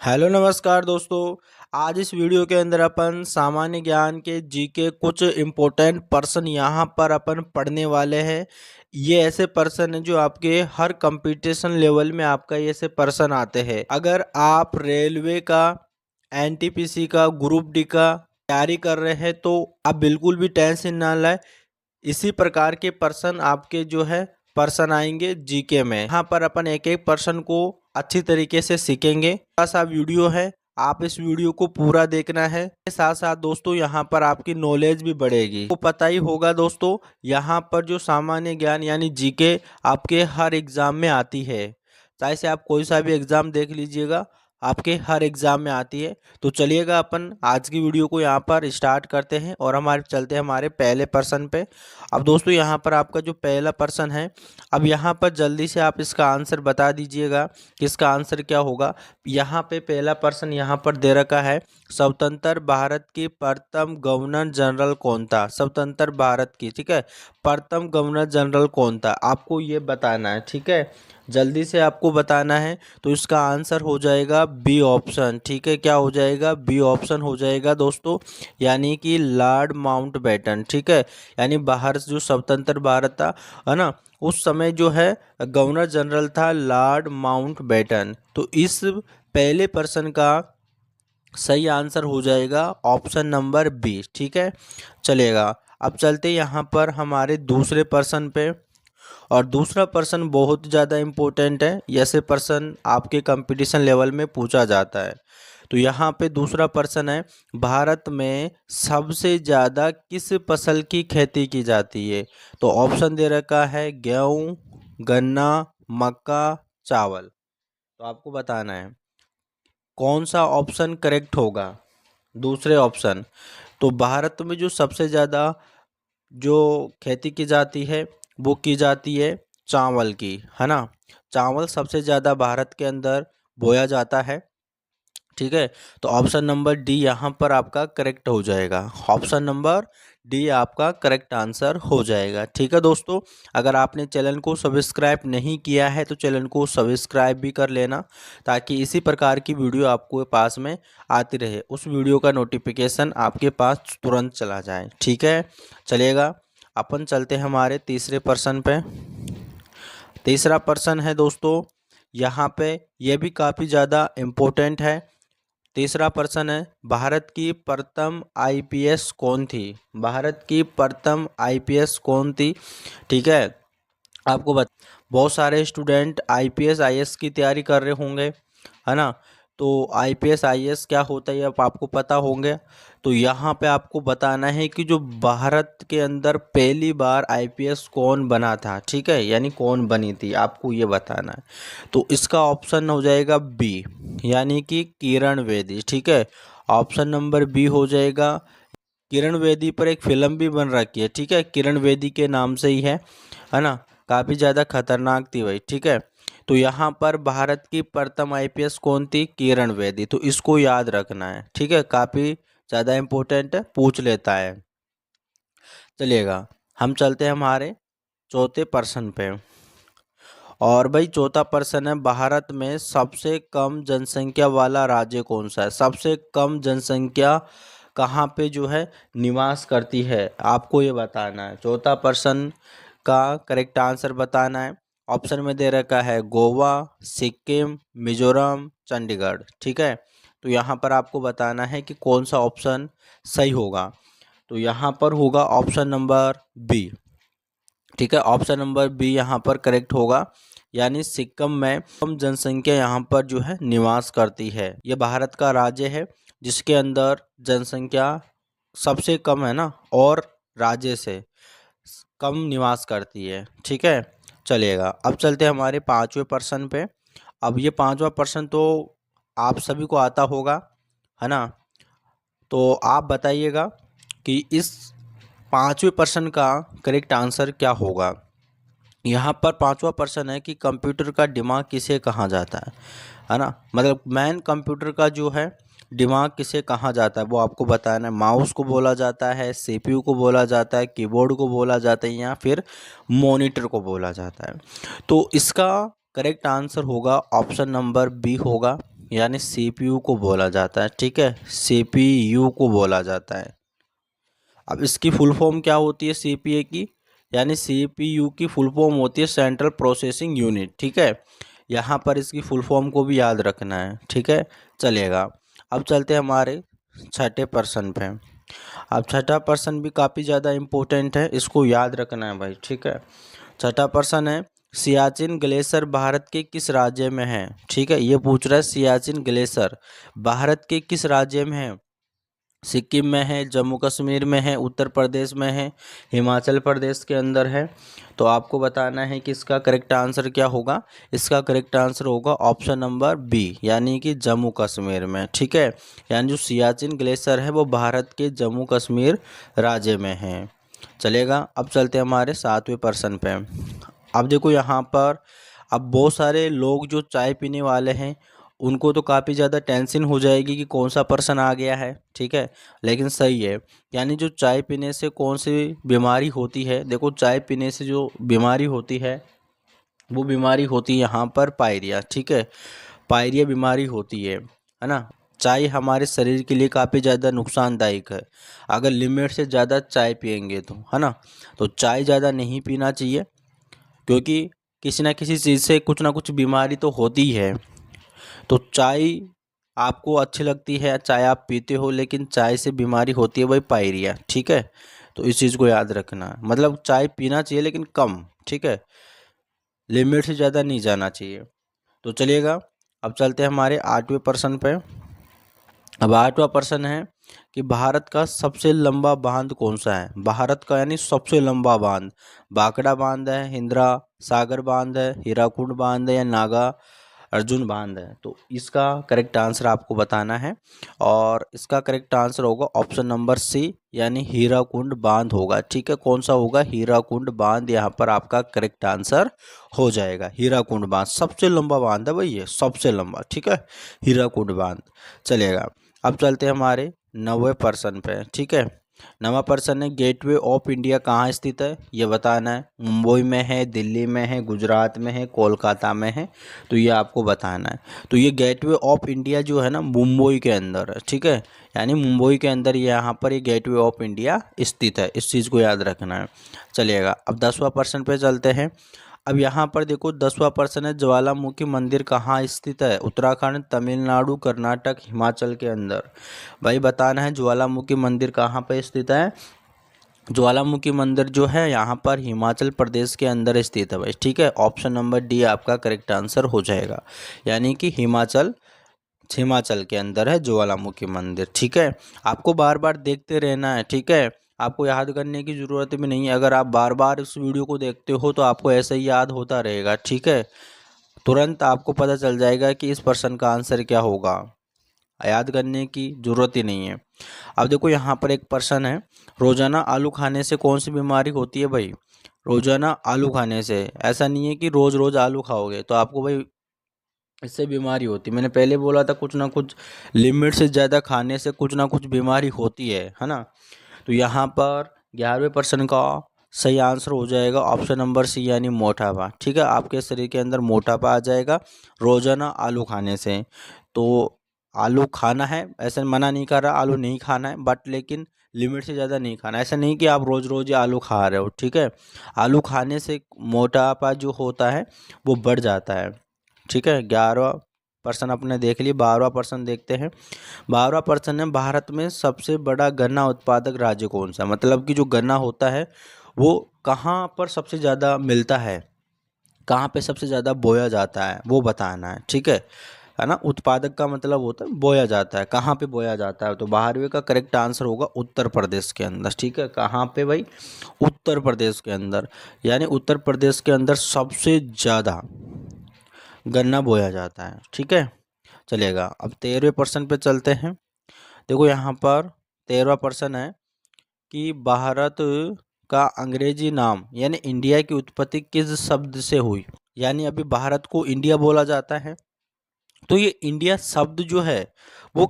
Hello नमस्कार दोस्तों। आज इस वीडियो के अंदर अपन सामान्य ज्ञान के जीके कुछ इम्पोर्टेंट पर्सन यहाँ पर अपन पढ़ने वाले हैं। ये ऐसे पर्सन हैं जो आपके हर कंपटीशन लेवल में आपका ये ऐसे पर्सन आते हैं। अगर आप रेलवे का, एनटीपीसी का, ग्रुप डी का तैयारी कर रहे हैं तो आप बिल्कुल भी टेंशन ना लें। इसी प्रकार के पर्सन आपके जो है पर्सन आएंगे जीके में। यहाँ पर अपन एक एक पर्सन को अच्छी तरीके से सीखेंगे। छोटा सा वीडियो है, आप इस वीडियो को पूरा देखना है। साथ साथ दोस्तों यहाँ पर आपकी नॉलेज भी बढ़ेगी। तो पता ही होगा दोस्तों, यहाँ पर जो सामान्य ज्ञान यानी जीके आपके हर एग्जाम में आती है। चाहे से आप कोई सा भी एग्जाम देख लीजिएगा, आपके हर एग्जाम में आती है। तो चलिएगा अपन आज की वीडियो को यहाँ पर स्टार्ट करते हैं और हमारे चलते हैं हमारे पहले पर्सन पे। अब दोस्तों यहाँ पर आपका जो पहला पर्सन है, अब यहाँ पर जल्दी से आप इसका आंसर बता दीजिएगा कि इसका आंसर क्या होगा। यहाँ पे पहला पर्सन यहाँ पर दे रखा है, स्वतंत्र भारत की प्रथम गवर्नर जनरल कौन था। स्वतंत्र भारत की, ठीक है, प्रथम गवर्नर जनरल कौन था, आपको ये बताना है। ठीक है, जल्दी से आपको बताना है। तो इसका आंसर हो जाएगा बी ऑप्शन। ठीक है, क्या हो जाएगा, बी ऑप्शन हो जाएगा दोस्तों, यानी कि लॉर्ड माउंटबेटन। ठीक है, यानी बाहर जो स्वतंत्र भारत था, है ना, उस समय जो है गवर्नर जनरल था लॉर्ड माउंटबेटन। तो इस पहले पर्सन का सही आंसर हो जाएगा ऑप्शन नंबर बी। ठीक है, चलेगा। अब चलते यहाँ पर हमारे दूसरे पर्सन पे, और दूसरा पर्सन बहुत ज़्यादा इम्पोर्टेंट है। ऐसे पर्सन आपके कंपटीशन लेवल में पूछा जाता है। तो यहाँ पे दूसरा पर्सन है, भारत में सबसे ज़्यादा किस फसल की खेती की जाती है। तो ऑप्शन दे रखा है गेहूँ, गन्ना, मक्का, चावल। तो आपको बताना है कौन सा ऑप्शन करेक्ट होगा। दूसरे ऑप्शन, तो भारत में जो सबसे ज़्यादा जो खेती की जाती है वो की जाती है चावल की, है ना। चावल सबसे ज़्यादा भारत के अंदर बोया जाता है। ठीक है, तो ऑप्शन नंबर डी यहाँ पर आपका करेक्ट हो जाएगा। ऑप्शन नंबर डी आपका करेक्ट आंसर हो जाएगा। ठीक है दोस्तों, अगर आपने चैनल को सब्सक्राइब नहीं किया है तो चैनल को सब्सक्राइब भी कर लेना, ताकि इसी प्रकार की वीडियो आपको पास में आती रहे, उस वीडियो का नोटिफिकेशन आपके पास तुरंत चला जाए। ठीक है, चलेगा। अपन चलते हैं हमारे तीसरे पर्सन पे। तीसरा पर्सन है दोस्तों, यहाँ पे ये भी काफ़ी ज़्यादा इम्पोर्टेंट है। तीसरा पर्सन है, भारत की प्रथम आईपीएस कौन थी। भारत की प्रथम आईपीएस कौन थी। ठीक है, आपको बहुत सारे स्टूडेंट आईपीएस आईएएस की तैयारी कर रहे होंगे, है ना। तो आईपीएस आईएएस क्या होता है अब आपको पता होंगे। तो यहाँ पे आपको बताना है कि जो भारत के अंदर पहली बार आईपीएस कौन बना था। ठीक है, यानी कौन बनी थी, आपको ये बताना है। तो इसका ऑप्शन हो जाएगा बी, यानी कि किरण बेदी। ठीक है, ऑप्शन नंबर बी हो जाएगा। किरण बेदी पर एक फिल्म भी बन रखी है। ठीक है, किरण बेदी के नाम से ही है ना। काफ़ी ज़्यादा खतरनाक थी भाई। ठीक है, तो यहाँ पर भारत की प्रथम आईपीएस कौन थी, किरण बेदी। तो इसको याद रखना है। ठीक है, काफ़ी ज़्यादा इम्पोर्टेंट है, पूछ लेता है। चलिएगा, हम चलते हैं हमारे चौथे पर्सन पे। और भाई चौथा पर्सन है, भारत में सबसे कम जनसंख्या वाला राज्य कौन सा है। सबसे कम जनसंख्या कहाँ पे जो है निवास करती है, आपको ये बताना है। चौथा पर्सन का करेक्ट आंसर बताना है। ऑप्शन में दे रखा है गोवा, सिक्किम, मिजोरम, चंडीगढ़। ठीक है, तो यहाँ पर आपको बताना है कि कौन सा ऑप्शन सही होगा। तो यहाँ पर होगा ऑप्शन नंबर बी। ठीक है, ऑप्शन नंबर बी यहाँ पर करेक्ट होगा, यानी सिक्किम में कम जनसंख्या यहाँ पर जो है निवास करती है। यह भारत का राज्य है जिसके अंदर जनसंख्या सबसे कम है ना, और राज्य से कम निवास करती है। ठीक है, चलिएगा। अब चलते हैं हमारे पांचवें पर्सन पे। अब ये पांचवा पर्सन तो आप सभी को आता होगा, है ना। तो आप बताइएगा कि इस पांचवें पर्सन का करेक्ट आंसर क्या होगा। यहाँ पर पांचवा पर्सन है कि कंप्यूटर का दिमाग किसे कहा जाता है ना। मतलब मैन कंप्यूटर का जो है दिमाग किसे कहा जाता है वो आपको बताना है। माउस को बोला जाता है, सीपीयू को बोला जाता है, कीबोर्ड को बोला जाता है, या फिर मॉनिटर को बोला जाता है। तो इसका करेक्ट आंसर होगा ऑप्शन नंबर बी होगा, यानी CPU को बोला जाता है। ठीक है, CPU को बोला जाता है। अब इसकी फुल फॉर्म क्या होती है CPU की, यानी CPU की फुल फॉर्म होती है सेंट्रल प्रोसेसिंग यूनिट। ठीक है, यहाँ पर इसकी फुल फॉर्म को भी याद रखना है। ठीक है, चलेगा। अब चलते हैं हमारे छठे पर्सन पे। अब छठा पर्सन भी काफ़ी ज़्यादा इम्पोर्टेंट है, इसको याद रखना है भाई। ठीक है, छठा पर्सन है सियाचिन ग्लेशियर भारत के किस राज्य में है। ठीक है, ये पूछ रहा है सियाचिन ग्लेशियर भारत के किस राज्य में है। सिक्किम में है, जम्मू कश्मीर में है, उत्तर प्रदेश में है, हिमाचल प्रदेश के अंदर है। तो आपको बताना है कि इसका करेक्ट आंसर क्या होगा। इसका करेक्ट आंसर होगा ऑप्शन नंबर बी, यानी कि जम्मू कश्मीर में। ठीक है, यानी जो सियाचिन ग्लेशियर है वो भारत के जम्मू कश्मीर राज्य में है। चलेगा। अब चलते हैं हमारे सातवें पर्सन पे। अब देखो यहाँ पर अब बहुत सारे लोग जो चाय पीने वाले हैं उनको तो काफ़ी ज़्यादा टेंशन हो जाएगी कि कौन सा पर्सन आ गया है। ठीक है, लेकिन सही है, यानी जो चाय पीने से कौन सी बीमारी होती है। देखो चाय पीने से जो बीमारी होती है वो बीमारी होती है यहाँ पर पायरिया। ठीक है, पायरिया बीमारी होती है ना। चाय हमारे शरीर के लिए काफ़ी ज़्यादा नुकसानदायक है अगर लिमिट से ज़्यादा चाय पियेंगे तो, है ना। तो चाय ज़्यादा नहीं पीना चाहिए, क्योंकि किसी ना किसी चीज़ से कुछ ना कुछ बीमारी तो होती है। तो चाय आपको अच्छी लगती है, चाय आप पीते हो, लेकिन चाय से बीमारी होती है भाई पायरिया। ठीक है, तो इस चीज़ को याद रखना, मतलब चाय पीना चाहिए लेकिन कम। ठीक है, लिमिट से ज़्यादा नहीं जाना चाहिए। तो चलिएगा, अब चलते हैं हमारे आठवें पर्सन पे। अब आठवां प्रश्न है कि भारत का सबसे लंबा बांध कौन सा है। भारत का यानी सबसे लंबा बांध, भाखड़ा बांध है, इंदिरा सागर बांध है, हीराकुंड बांध है, या नागा अर्जुन बांध है। तो इसका करेक्ट आंसर आपको बताना है, और इसका करेक्ट आंसर होगा ऑप्शन नंबर सी, यानी हीराकुंड बांध होगा। ठीक है, कौन सा होगा, हीराकुंड बांध यहाँ पर आपका करेक्ट आंसर हो जाएगा। हीराकुंड बांध सबसे लंबा बांध है भाई, ये सबसे लंबा। ठीक है, हीराकुंड बांध। चलेगा। अब चलते हैं हमारे नौवें पर्सन पे। ठीक है, नवा पर्सन है गेटवे ऑफ इंडिया कहाँ स्थित है, ये बताना है। मुंबई में है, दिल्ली में है, गुजरात में है, कोलकाता में है। तो ये आपको बताना है। तो ये गेटवे ऑफ इंडिया जो है ना मुंबई के अंदर है। ठीक है, यानी मुंबई के अंदर यहाँ पर ये गेटवे ऑफ इंडिया स्थित है, इस चीज़ को याद रखना है। चलिएगा, अब 10वां पर्सन पे चलते हैं। अब यहाँ पर देखो 10वां प्रश्न है ज्वालामुखी मंदिर कहाँ स्थित है। उत्तराखंड, तमिलनाडु, कर्नाटक, हिमाचल के अंदर। भाई बताना है ज्वालामुखी मंदिर कहाँ पर स्थित है। ज्वालामुखी मंदिर जो है यहाँ पर हिमाचल प्रदेश के अंदर स्थित है भाई। ठीक है, ऑप्शन नंबर डी आपका करेक्ट आंसर हो जाएगा, यानी कि हिमाचल के अंदर है ज्वालामुखी मंदिर। ठीक है, आपको बार बार देखते रहना है। ठीक है, आपको याद करने की ज़रूरत भी नहीं है, अगर आप बार बार इस वीडियो को देखते हो तो आपको ऐसे ही याद होता रहेगा। ठीक है, तुरंत आपको पता चल जाएगा कि इस प्रश्न का आंसर क्या होगा, याद करने की ज़रूरत ही नहीं है। अब देखो यहाँ पर एक प्रश्न है, रोज़ाना आलू खाने से कौन सी बीमारी होती है भाई। रोज़ाना आलू खाने से, ऐसा नहीं है कि रोज़ रोज़ आलू खाओगे तो आपको भाई इससे बीमारी होती है। मैंने पहले बोला था कुछ ना कुछ लिमिट से ज़्यादा खाने से कुछ ना कुछ बीमारी होती है ना। तो यहाँ पर 11वें प्रश्न का सही आंसर हो जाएगा ऑप्शन नंबर सी, यानी मोटापा। ठीक है, आपके शरीर के अंदर मोटापा आ जाएगा रोज़ाना आलू खाने से। तो आलू खाना है, ऐसा मना नहीं कर रहा आलू नहीं खाना है, बट लेकिन लिमिट से ज़्यादा नहीं खाना। ऐसा नहीं कि आप रोज़ रोज़ ही आलू खा रहे हो। ठीक है, आलू खाने से मोटापा जो होता है वो बढ़ जाता है। ठीक है, 11वां प्रश्न अपने देख लिए। 12वां प्रश्न देखते हैं। 12वां प्रश्न है भारत में सबसे बड़ा गन्ना उत्पादक राज्य कौन सा। मतलब कि जो गन्ना होता है वो कहाँ पर सबसे ज़्यादा मिलता है, कहाँ पे सबसे ज़्यादा बोया जाता है, वो बताना है। ठीक है ना। उत्पादक का मतलब होता है बोया जाता है, कहाँ पे बोया जाता है। तो 12वें का करेक्ट आंसर होगा उत्तर प्रदेश के अंदर। ठीक है, कहाँ पे भाई, उत्तर प्रदेश के अंदर, यानी उत्तर प्रदेश के अंदर सबसे ज़्यादा गन्ना बोया जाता है। ठीक है, चलेगा। अब 13वें प्रश्न पे चलते हैं। देखो यहाँ पर 13वां प्रश्न है कि भारत का अंग्रेजी नाम यानी इंडिया की उत्पत्ति किस शब्द से हुई। यानी अभी भारत को इंडिया बोला जाता है, तो ये इंडिया शब्द जो है वो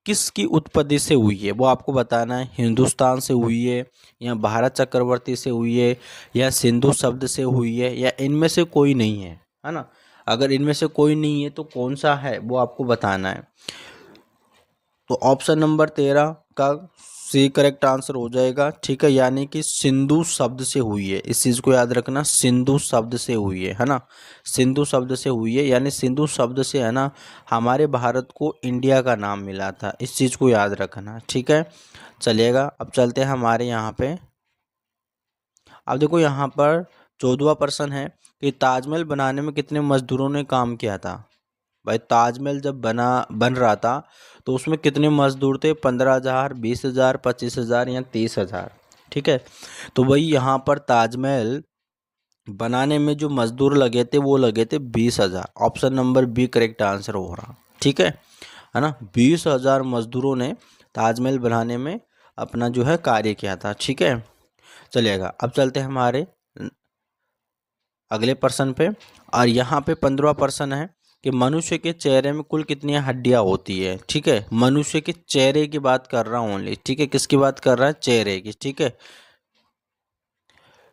किसकी उत्पत्ति से हुई है वो आपको बताना है। हिंदुस्तान से हुई है, या भारत चक्रवर्ती से हुई है, या सिंधु शब्द से हुई है, या इनमें से कोई नहीं है ना। अगर इनमें से कोई नहीं है तो कौन सा है वो आपको बताना है। तो ऑप्शन नंबर 13 का सी करेक्ट आंसर हो जाएगा, ठीक है, यानी कि सिंधु शब्द से हुई है। इस चीज़ को याद रखना, सिंधु शब्द से हुई है ना, सिंधु शब्द से हुई है, यानी सिंधु शब्द से है ना हमारे भारत को इंडिया का नाम मिला था। इस चीज़ को याद रखना, ठीक है। चलिएगा अब चलते हैं हमारे यहाँ पे। अब देखो यहाँ पर 14वां प्रश्न है कि ताजमहल बनाने में कितने मजदूरों ने काम किया था। भाई ताजमहल जब बन रहा था तो उसमें कितने मजदूर थे, 15,000, 20,000, 25,000 या 30,000, ठीक है। तो भाई यहाँ पर ताजमहल बनाने में जो मजदूर लगे थे वो लगे थे 20,000। Option number B correct answer हो रहा, ठीक है ना। 20,000 मजदूरों ने ताजमहल बनाने में अपना जो है कार्य किया था, ठीक है। चलिएगा अब चलते हैं हमारे अगले प्रश्न पे। और यहाँ पे 15वां प्रश्न है कि मनुष्य के चेहरे में कुल कितनी हड्डियाँ होती है, ठीक है। मनुष्य के चेहरे की बात कर रहा हूँ ओनली, ठीक है। किसकी बात कर रहा है, चेहरे की, ठीक है।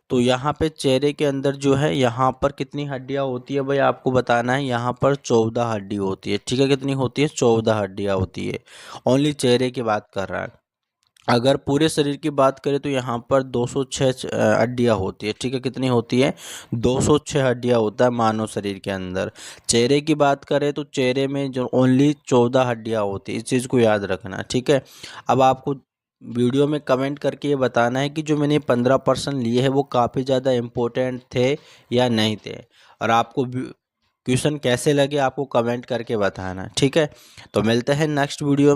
तो यहाँ पे चेहरे के अंदर जो है यहाँ पर कितनी हड्डियाँ होती है भाई आपको बताना है। यहाँ पर 14 हड्डी होती है, ठीक है। कितनी होती है, 14 हड्डियाँ होती है। ओनली चेहरे की बात कर रहा है। अगर पूरे शरीर की बात करें तो यहाँ पर 206 हड्डियाँ होती है, ठीक है। कितनी होती है, 206 हड्डियाँ होता है मानव शरीर के अंदर। चेहरे की बात करें तो चेहरे में जो ओनली 14 हड्डियाँ होती है, इस चीज़ को याद रखना, ठीक है। अब आपको वीडियो में कमेंट करके ये बताना है कि जो मैंने 15% लिए हैं वो काफ़ी ज़्यादा इम्पोर्टेंट थे या नहीं थे, और आपको क्वेश्चन कैसे लगे आपको कमेंट करके बताना, ठीक है। तो मिलते हैं नेक्स्ट वीडियो।